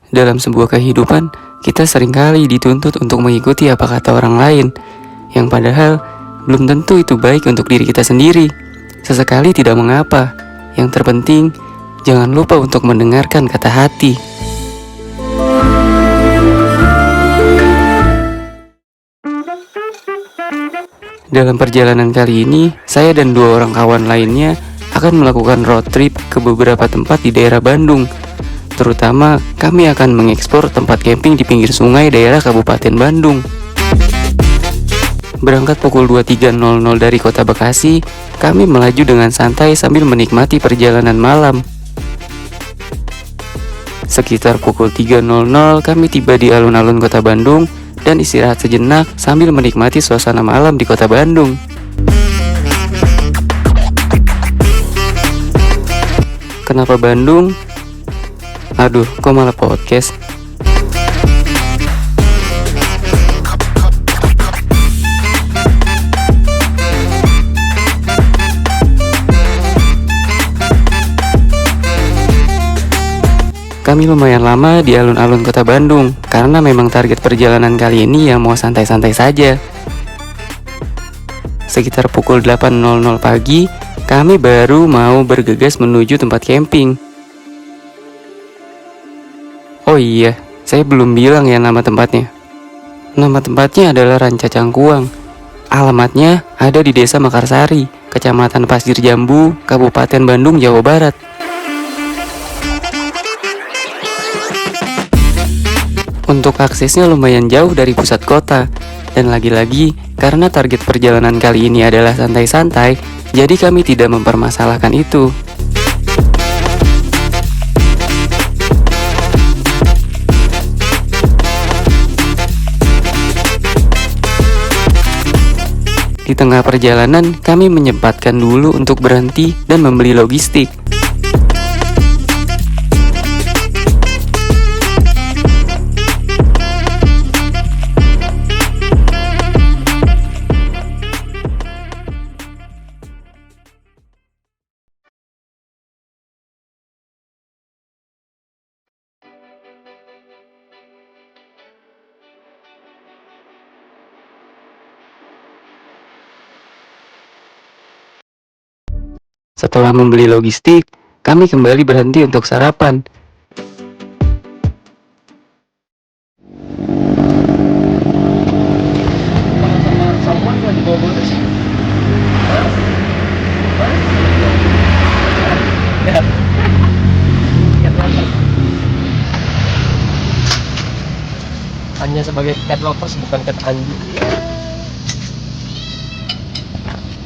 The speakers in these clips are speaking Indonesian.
Dalam sebuah kehidupan, kita seringkali dituntut untuk mengikuti apa kata orang lain, yang padahal belum tentu itu baik untuk diri kita sendiri. Sesekali tidak mengapa, yang terpenting jangan lupa untuk mendengarkan kata hati. Dalam perjalanan kali ini, saya dan 2 orang kawan lainnya akan melakukan road trip ke beberapa tempat di daerah Bandung. Terutama, kami akan mengeksplor tempat camping di pinggir sungai daerah Kabupaten Bandung. Berangkat pukul 23.00 dari kota Bekasi, kami melaju dengan santai sambil menikmati perjalanan malam. Sekitar pukul 3.00 kami tiba di alun-alun kota Bandung dan istirahat sejenak sambil menikmati suasana malam di kota Bandung. Kenapa Bandung? Aduh, kok malah podcast? Kami lumayan lama di alun-alun kota Bandung, karena memang target perjalanan kali ini yang mau santai-santai saja. Sekitar pukul 8.00 pagi, kami baru mau bergegas menuju tempat camping. Oh iya, saya belum bilang ya nama tempatnya. Nama tempatnya adalah Ranca Cangkuang. Alamatnya ada di Desa Mekarsari, Kecamatan Pasir Jambu, Kabupaten Bandung, Jawa Barat. Untuk aksesnya lumayan jauh dari pusat kota, dan lagi-lagi karena target perjalanan kali ini adalah santai-santai, jadi kami tidak mempermasalahkan itu. Di tengah perjalanan, kami menyempatkan dulu untuk berhenti dan membeli logistik. Setelah membeli logistik, kami kembali berhenti untuk sarapan. Hanya sebagai cat lovers, bukan cat anjing.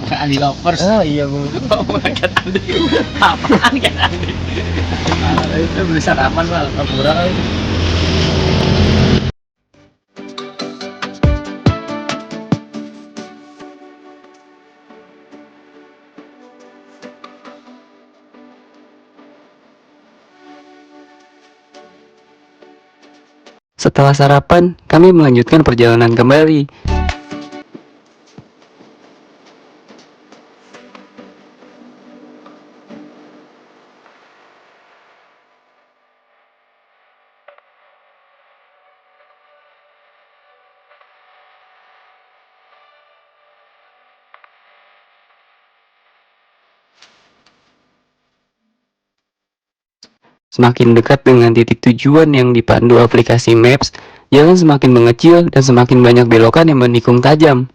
Bukan Andi lovers. Oh iya, Bu. Bukan cat Andi. Apaan cat Andi? Itu beli sarapan mal, murah kali. Setelah sarapan, kami melanjutkan perjalanan kembali. Semakin dekat dengan titik tujuan yang dipandu aplikasi Maps, jalan semakin mengecil dan semakin banyak belokan yang menikung tajam.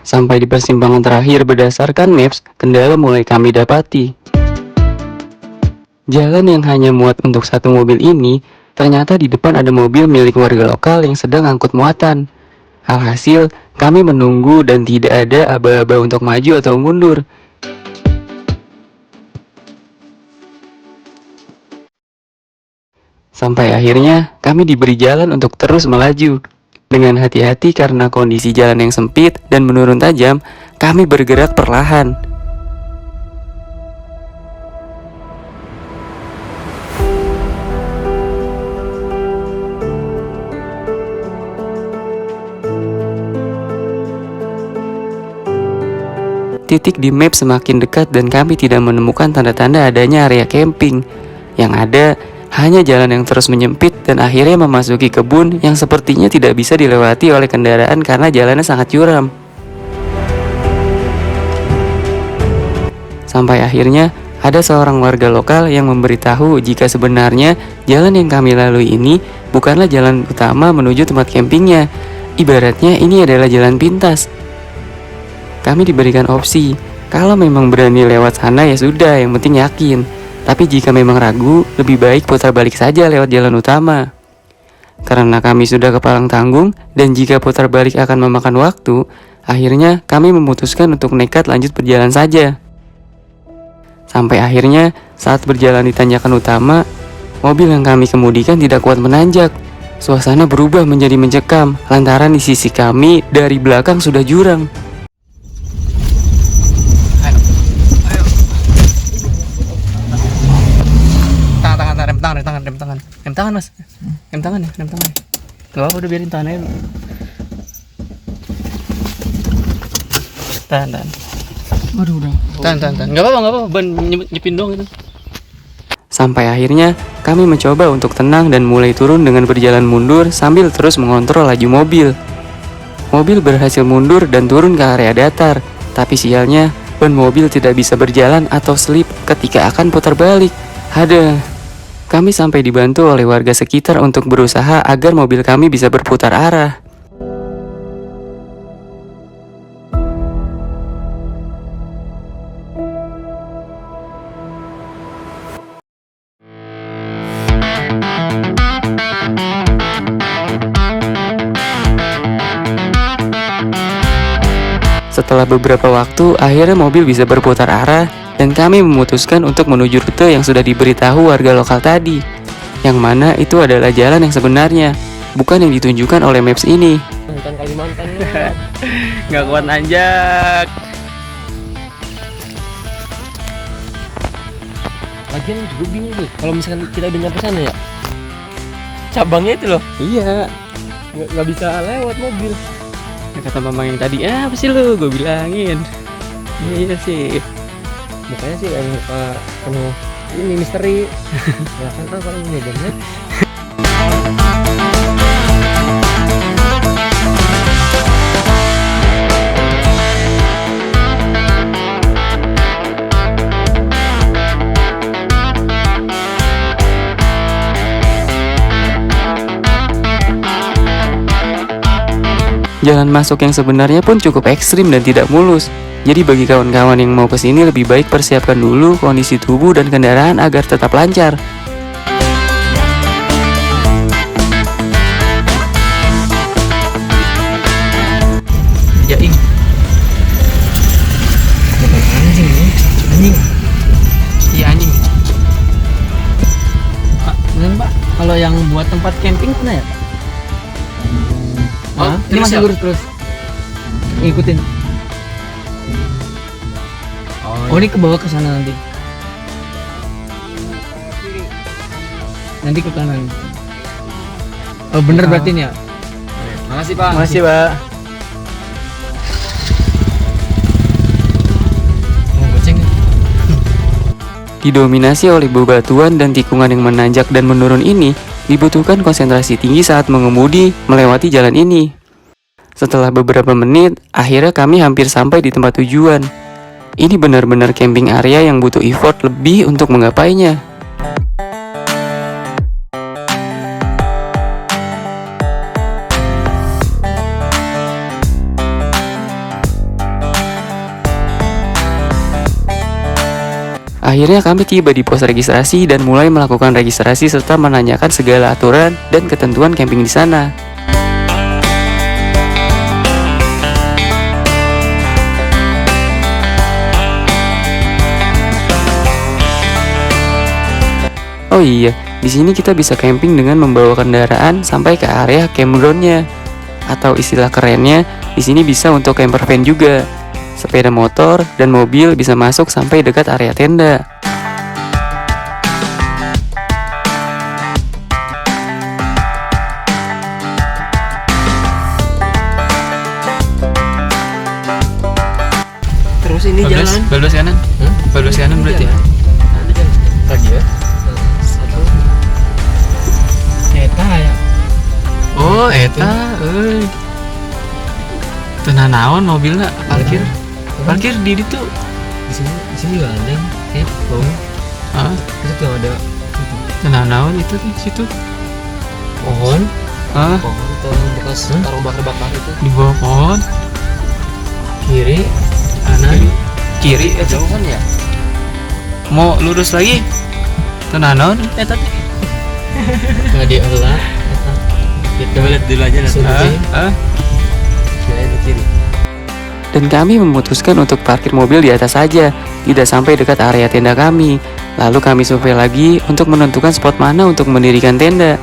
Sampai di persimpangan terakhir berdasarkan Maps, kendala mulai kami dapati. Jalan yang hanya muat untuk 1 mobil ini, ternyata di depan ada mobil milik warga lokal yang sedang angkut muatan. Alhasil, kami menunggu dan tidak ada aba-aba untuk maju atau mundur. Sampai akhirnya, kami diberi jalan untuk terus melaju. Dengan hati-hati karena kondisi jalan yang sempit dan menurun tajam, kami bergerak perlahan. Titik di map semakin dekat dan kami tidak menemukan tanda-tanda adanya area camping. Yang ada hanya jalan yang terus menyempit dan akhirnya memasuki kebun yang sepertinya tidak bisa dilewati oleh kendaraan karena jalannya sangat curam. Sampai akhirnya ada seorang warga lokal yang memberitahu jika sebenarnya jalan yang kami lalui ini bukanlah jalan utama menuju tempat campingnya. Ibaratnya ini adalah jalan pintas. Kami diberikan opsi, kalau memang berani lewat sana ya sudah, yang penting yakin. Tapi jika memang ragu, lebih baik putar balik saja lewat jalan utama. Karena kami sudah kepalang tanggung dan jika putar balik akan memakan waktu, akhirnya kami memutuskan untuk nekat lanjut berjalan saja. Sampai akhirnya saat berjalan di tanjakan utama, mobil yang kami kemudikan tidak kuat menanjak. Suasana berubah menjadi mencekam lantaran di sisi kami dari belakang sudah jurang. Rem tangan mas, rem tangan ya, rem tangan. Gak apa, udah biarin tahan aja. Tahan. Waduh, udah. Tahan. Gak apa, ban nyepin dong itu. Sampai akhirnya kami mencoba untuk tenang dan mulai turun dengan berjalan mundur sambil terus mengontrol laju mobil. Mobil berhasil mundur dan turun ke area datar, tapi sialnya ban mobil tidak bisa berjalan atau slip ketika akan putar balik. Kami sampai dibantu oleh warga sekitar untuk berusaha agar mobil kami bisa berputar arah. Setelah beberapa waktu, akhirnya mobil bisa berputar arah dan kami memutuskan untuk menuju rute yang sudah diberitahu warga lokal tadi. Yang mana itu adalah jalan yang sebenarnya, bukan yang ditunjukkan oleh maps ini. Kalimantan. Gak kuat nanjak. Lagian gue bingung nih, kalau misalkan kita udah nyampe sana ya, cabangnya itu loh. Iya. Nggak bisa lewat mobil. Ya, kata mama yang tadi, apa sih lu? Gue bilangin. Iya sih. Mukanya sih kayak muka penuh ini misteri. Ya kan apa ini jamnya? Jalan masuk yang sebenarnya pun cukup ekstrim dan tidak mulus. Jadi bagi kawan-kawan yang mau kesini lebih baik persiapkan dulu kondisi tubuh dan kendaraan agar tetap lancar. Anjing. Iya anjing. Bener Pak, kalau yang buat tempat camping mana ya? Oh, Ini masih lurus terus. Ngikutin. Oh, ini ke bawah ke sana nanti. Nanti ke kanan. Oh, bener berarti ini ya? Makasih Pak. Makasih, Pak. Mau goceng? Didominasi oleh bebatuan dan tikungan yang menanjak dan menurun ini, dibutuhkan konsentrasi tinggi saat mengemudi melewati jalan ini. Setelah beberapa menit, akhirnya kami hampir sampai di tempat tujuan. Ini benar-benar camping area yang butuh effort lebih untuk menggapainya. Akhirnya kami tiba di pos registrasi dan mulai melakukan registrasi serta menanyakan segala aturan dan ketentuan camping di sana. Oh iya, di sini kita bisa camping dengan membawa kendaraan sampai ke area campground-nya. Atau istilah kerennya, di sini bisa untuk camper van juga. Sepeda motor dan mobil bisa masuk sampai dekat area tenda. Terus ini ini jalan. Balbas kanan. Hah? Balbas kanan berarti. Ada jalan. Lagi ya. Satu. Eta ya. Oh, eta euy. Teu naon mobilna parkir. Parkir di ditu. Di sini juga ada. Bau. Heeh. Itu tuh ada Teu naon itu di situ. pohon. Hah? Pohon tuh bekas karung bakar-bakar itu. Di bawah pohon. Kiri, kanan. Kiri eta. Jauh kan ya? Mau lurus lagi. Teu naon eta teh. Nggak dielak. Eta. Coba lihat dulu aja nanti. Sungai. Kira itu kiri. Dan kami memutuskan untuk parkir mobil di atas saja, tidak sampai dekat area tenda kami. Lalu kami survei lagi untuk menentukan spot mana untuk mendirikan tenda.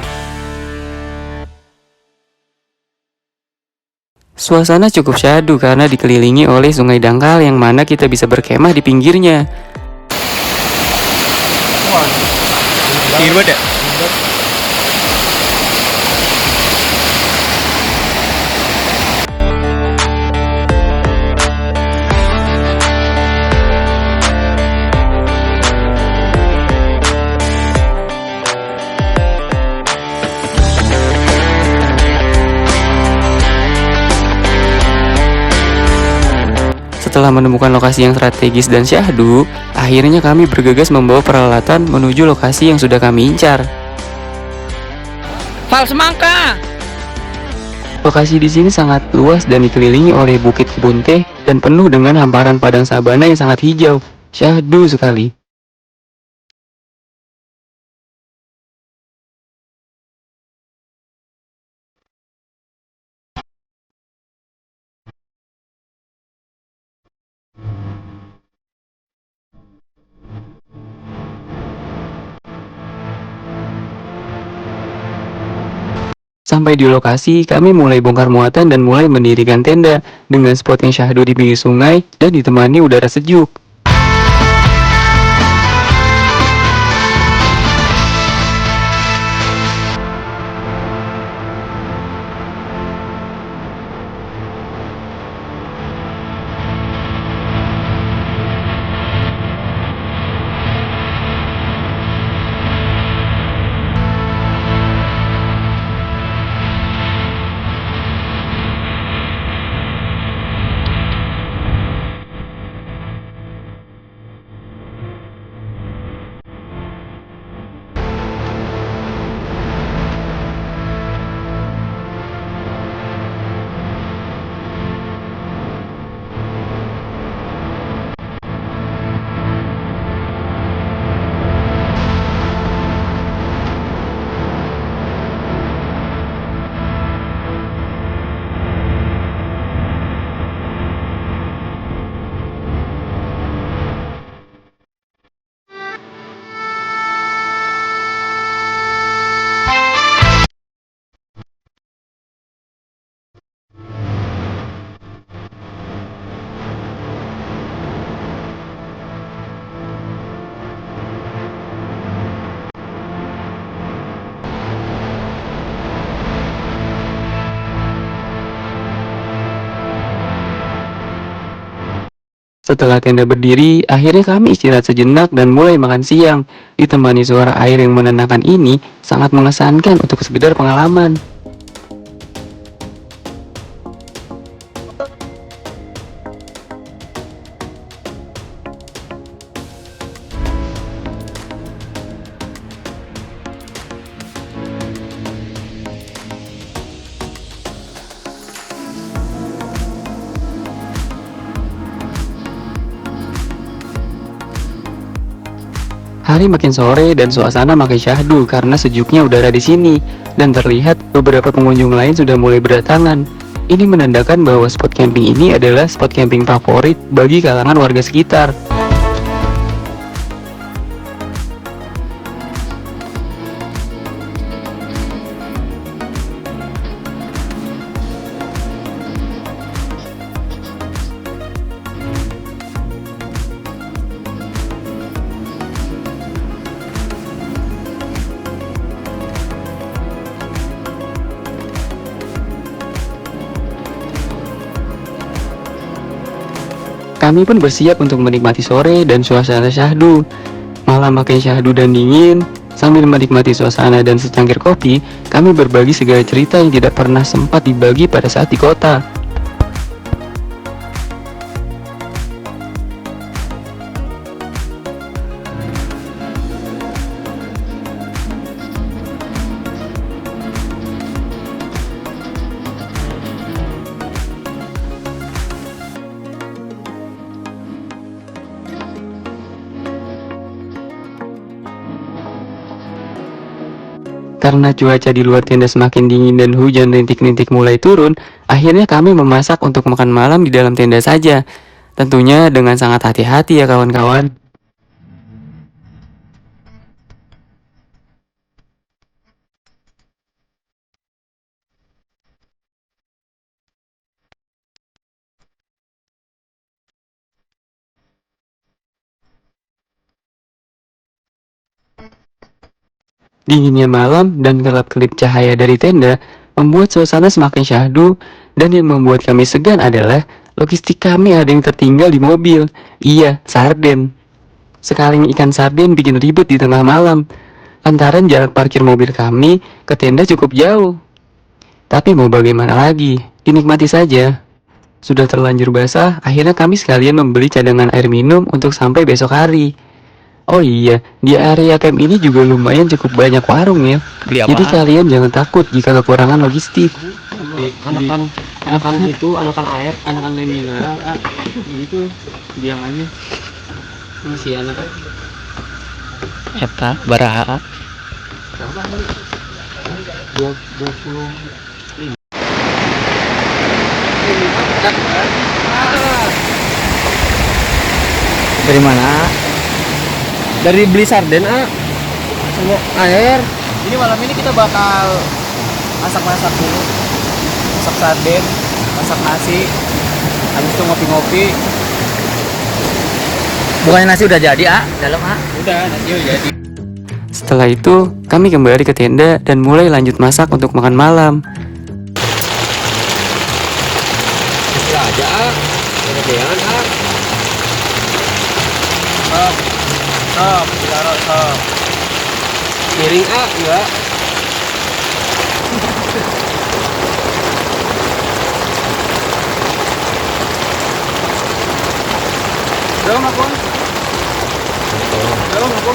Suasana cukup syahdu karena dikelilingi oleh sungai dangkal yang mana kita bisa berkemah di pinggirnya. Kiri banget ya? Setelah menemukan lokasi yang strategis dan syahdu, akhirnya kami bergegas membawa peralatan menuju lokasi yang sudah kami incar. Fal semangka. Lokasi di sini sangat luas dan dikelilingi oleh bukit kebun teh dan penuh dengan hamparan padang sabana yang sangat hijau. Syahdu sekali. Sampai di lokasi, kami mulai bongkar muatan dan mulai mendirikan tenda dengan spot yang syahdu di pinggir sungai dan ditemani udara sejuk. Setelah tenda berdiri, akhirnya kami istirahat sejenak dan mulai makan siang. Ditemani suara air yang menenangkan ini, sangat mengesankan untuk sekedar pengalaman. Hari makin sore dan suasana makin syahdu karena sejuknya udara di sini dan terlihat beberapa pengunjung lain sudah mulai berdatangan. Ini menandakan bahwa spot camping ini adalah spot camping favorit bagi kalangan warga sekitar. Kami pun bersiap untuk menikmati sore dan suasana syahdu. Malam makin syahdu dan dingin, sambil menikmati suasana dan secangkir kopi, kami berbagi segala cerita yang tidak pernah sempat dibagi pada saat di kota. Karena cuaca di luar tenda semakin dingin dan hujan rintik-rintik mulai turun, akhirnya kami memasak untuk makan malam di dalam tenda saja. Tentunya dengan sangat hati-hati ya kawan-kawan. Dinginnya malam dan gelap-kelip cahaya dari tenda membuat suasana semakin syahdu, dan yang membuat kami segan adalah logistik kami ada yang tertinggal di mobil. Iya, sarden. Sekali ikan sarden bikin ribet di tengah malam. Lantaran jarak parkir mobil kami ke tenda cukup jauh. Tapi mau bagaimana lagi, dinikmati saja. Sudah terlanjur basah, akhirnya kami sekalian membeli cadangan air minum untuk sampai besok hari. Oh iya, di area camp ini juga lumayan cukup banyak warung ya. Beli Jadi apaan? kalian jangan takut jika kekurangan logistik. Anakan itu, anakan air, anakan air mineral, gitu biangannya masih anak. Eta baraha. 20. Dari mana? Dari beli sarden sama air. Jadi malam ini kita bakal masak-masak dulu. Masak sarden, masak nasi. Habis itu ngopi-ngopi. Bukannya nasi udah jadi, dalam Udah, nasi udah jadi. Setelah itu, kami kembali ke tenda dan mulai lanjut masak untuk makan malam. Bisa aja ada biangan Sop, taruh sop. piring juga. Belum aku. Belum aku.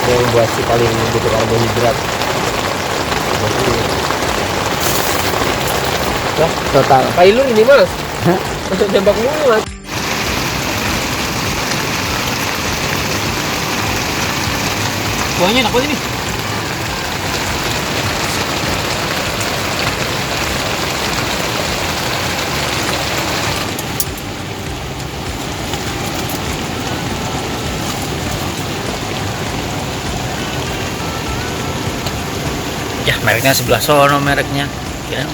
Yang buat si paling butuh karbohidrat. Lah, total. Pailu ini mas. Masuk jambak mulu mas. Kuahnya enak banget ini. Ya, mereknya sebelah sono mereknya. Ya.